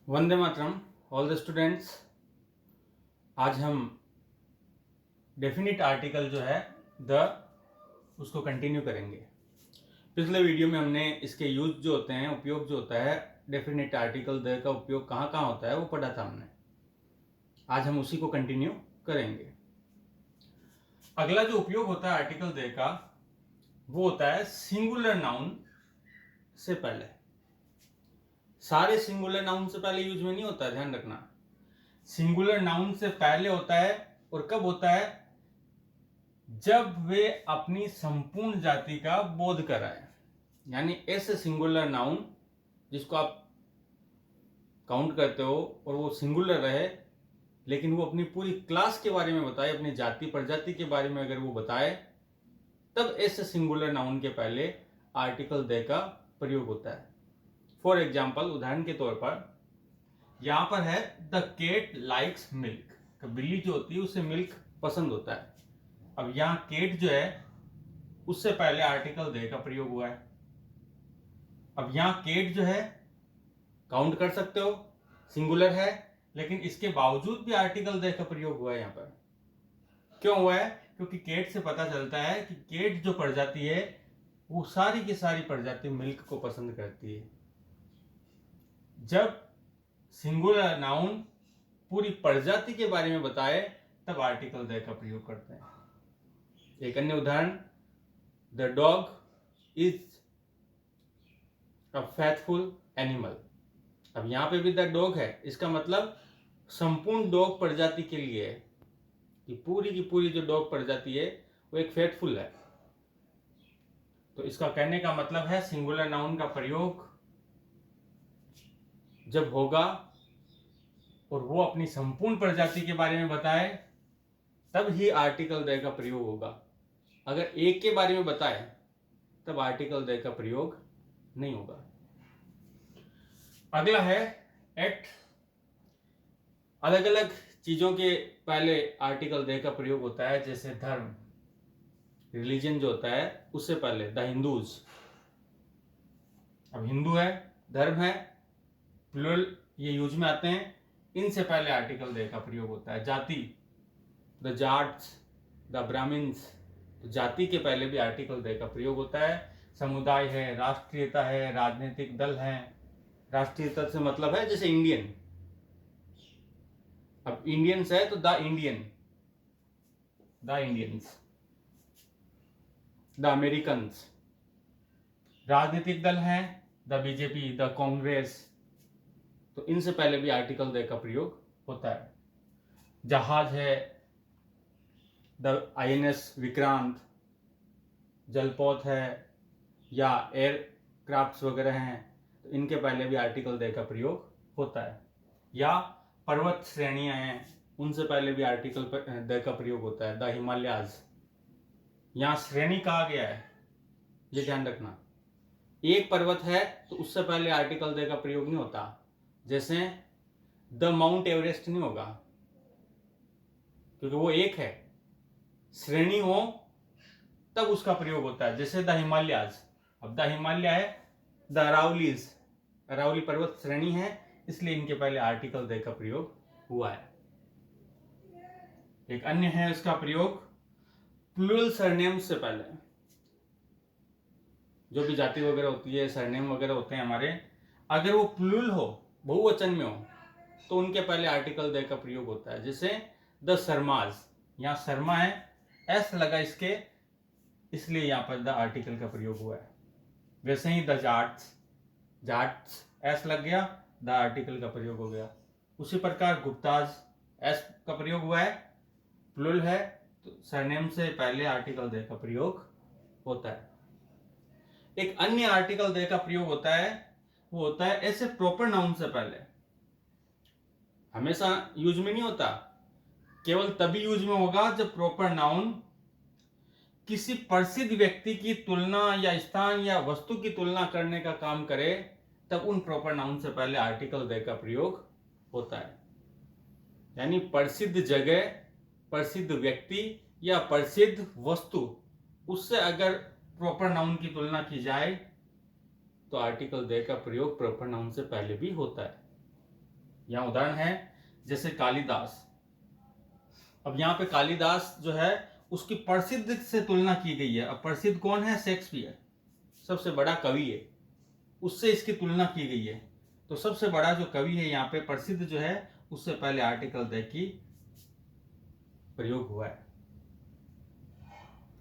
Vande Mataram all the students. आज हम definite article जो है द उसको कंटिन्यू करेंगे। पिछले वीडियो में हमने इसके यूज जो होते हैं, उपयोग जो होता है, डेफिनिट आर्टिकल द का उपयोग कहाँ कहाँ होता है वो पढ़ा था हमने। आज हम उसी को कंटिन्यू करेंगे। अगला जो उपयोग होता है आर्टिकल द का वो होता है सिंगुलर नाउन से पहले। सारे सिंगुलर नाउन से पहले यूज में नहीं होता, ध्यान रखना। सिंगुलर नाउन से पहले होता है और कब होता है? जब वे अपनी संपूर्ण जाति का बोध कराए। यानी ऐसे सिंगुलर नाउन जिसको आप काउंट करते हो और वो सिंगुलर रहे, लेकिन वो अपनी पूरी क्लास के बारे में बताए, अपनी जाति प्रजाति के बारे में अगर वो बताए, तब ऐसे सिंगुलर नाउन के पहले आर्टिकल द का प्रयोग होता है। फॉर एग्जाम्पल, उदाहरण के तौर पर यहां पर है द केट लाइक्स मिल्क। बिल्ली जो होती है उसे मिल्क पसंद होता है। अब यहां केट जो है उससे पहले आर्टिकल द का प्रयोग हुआ है। अब यहां केट जो है काउंट कर सकते हो, सिंगुलर है, लेकिन इसके बावजूद भी आर्टिकल द का प्रयोग हुआ है। यहां पर क्यों हुआ है? क्योंकि केट से पता चलता है कि केट जो प्रजाति है वो सारी की सारी प्रजाति मिल्क को पसंद करती है। जब सिंगुलर नाउन पूरी प्रजाति के बारे में बताए तब आर्टिकल द का प्रयोग करते हैं। एक अन्य उदाहरण, the dog is a faithful animal. अब यहां पे भी द डॉग है, इसका मतलब संपूर्ण डॉग प्रजाति के लिए है कि पूरी की पूरी जो डॉग प्रजाति है वो एक फेथफुल है। तो इसका कहने का मतलब है सिंगुलर नाउन का प्रयोग जब होगा और वो अपनी संपूर्ण प्रजाति के बारे में बताए तब ही आर्टिकल द का प्रयोग होगा। अगर एक के बारे में बताए तब आर्टिकल द का प्रयोग नहीं होगा। अगला है एक्ट। अलग अलग चीजों के पहले आर्टिकल द का प्रयोग होता है, जैसे धर्म, रिलीजन जो होता है उससे पहले द हिंदूज। अब हिंदू है, धर्म है, प्लूरल ये यूज में आते हैं, इनसे पहले आर्टिकल द का प्रयोग होता है। जाति, द जाट्स, द ब्राह्मण्स। तो जाति के पहले भी आर्टिकल द का प्रयोग होता है। समुदाय है, राष्ट्रीयता है, राजनीतिक दल है। राष्ट्रीयता से मतलब है जैसे इंडियन। अब इंडियंस है तो the Indian, the Indians, the Americans. राजनीतिक दल है, द बीजेपी, द कांग्रेस। तो इनसे पहले भी आर्टिकल द का प्रयोग होता है। जहाज है, द आईएनएस विक्रांत। जलपौध है या एयरक्राफ्ट्स वगैरह हैं, तो इनके पहले भी आर्टिकल द का प्रयोग होता है। या पर्वत श्रेणियां हैं, उनसे पहले भी आर्टिकल द का प्रयोग होता है। द हिमालयाज, यहां श्रेणी कहा गया है, ये ध्यान रखना। एक पर्वत है तो उससे पहले आर्टिकल द का प्रयोग नहीं होता। जैसे द माउंट एवरेस्ट नहीं होगा क्योंकि वो एक है। श्रेणी हो तब उसका प्रयोग होता है, जैसे द हिमालयाज। अब द हिमालय है, द अरावलीज, अरावली पर्वत श्रेणी है, इसलिए इनके पहले आर्टिकल द का प्रयोग हुआ है। एक अन्य है उसका प्रयोग प्लूरल सरनेम से पहले। जो भी जाति वगैरह होती है, सरनेम वगैरह होते हैं हमारे, अगर वो प्लूरल हो, बहुवचन में हो, तो उनके पहले आर्टिकल द का प्रयोग होता है। जैसे द शर्माज, यहां शर्मा है, एस लगा इसके, इसलिए यहां पर द आर्टिकल का प्रयोग हुआ है। वैसे ही द जाट्स, जाट्स एस लग गया, द आर्टिकल का प्रयोग हो गया। उसी प्रकार गुप्ताज, एस का प्रयोग हुआ है, प्लूरल है, तो सरनेम से पहले आर्टिकल द का प्रयोग होता है। एक अन्य आर्टिकल द का प्रयोग होता है, वो होता है ऐसे प्रॉपर नाउन से पहले। हमेशा यूज में नहीं होता, केवल तभी यूज में होगा जब प्रॉपर नाउन किसी प्रसिद्ध व्यक्ति की तुलना या स्थान या वस्तु की तुलना करने का काम करे, तब उन प्रॉपर नाउन से पहले आर्टिकल द का प्रयोग होता है। यानी प्रसिद्ध जगह, प्रसिद्ध व्यक्ति या प्रसिद्ध वस्तु, उससे अगर प्रॉपर नाउन की तुलना की जाए तो आर्टिकल द का प्रयोग प्रॉपर नाउन से पहले भी होता है। यहाँ उदाहरण है जैसे कालिदास। अब यहाँ पे कालिदास जो है उसकी प्रसिद्ध से तुलना की गई है। अब प्रसिद्ध कौन है? शेक्सपियर, सबसे बड़ा कवि है, उससे इसकी तुलना की गई है। तो सबसे बड़ा जो कवि है यहाँ पे प्रसिद्ध जो है, उससे पहले आर्टिकल द की प्रयोग हुआ है।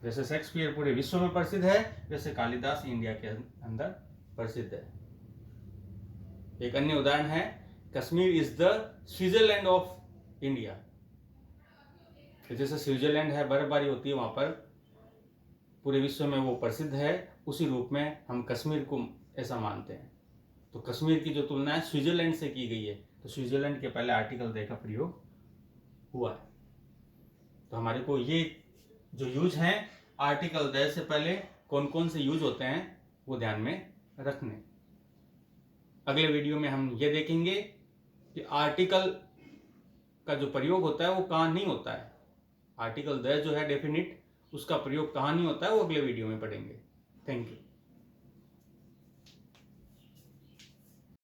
जैसे शेक्सपियर पूरे विश्व में प्रसिद्ध है, वैसे कालिदास इंडिया के अंदर प्रसिद्ध है। एक अन्य उदाहरण है, Kashmir is the Switzerland of India. जैसे स्विट्जरलैंड है, बर्फबारी होती है वहां पर, पूरे विश्व में वो प्रसिद्ध है, उसी रूप में हम कश्मीर को ऐसा मानते हैं। तो कश्मीर की जो तुलना है स्विट्जरलैंड से की गई है, तो स्विट्जरलैंड के पहले आर्टिकल द का प्रयोग हुआ है। तो हमारे को ये जो यूज हैं आर्टिकल द से पहले कौन कौन से यूज होते हैं वो ध्यान में रखने। अगले वीडियो में हम ये देखेंगे कि आर्टिकल का जो प्रयोग होता है वो कहाँ नहीं होता है। आर्टिकल द जो है डेफिनिट, उसका प्रयोग कहाँ नहीं होता है वो अगले वीडियो में पढ़ेंगे। Thank you.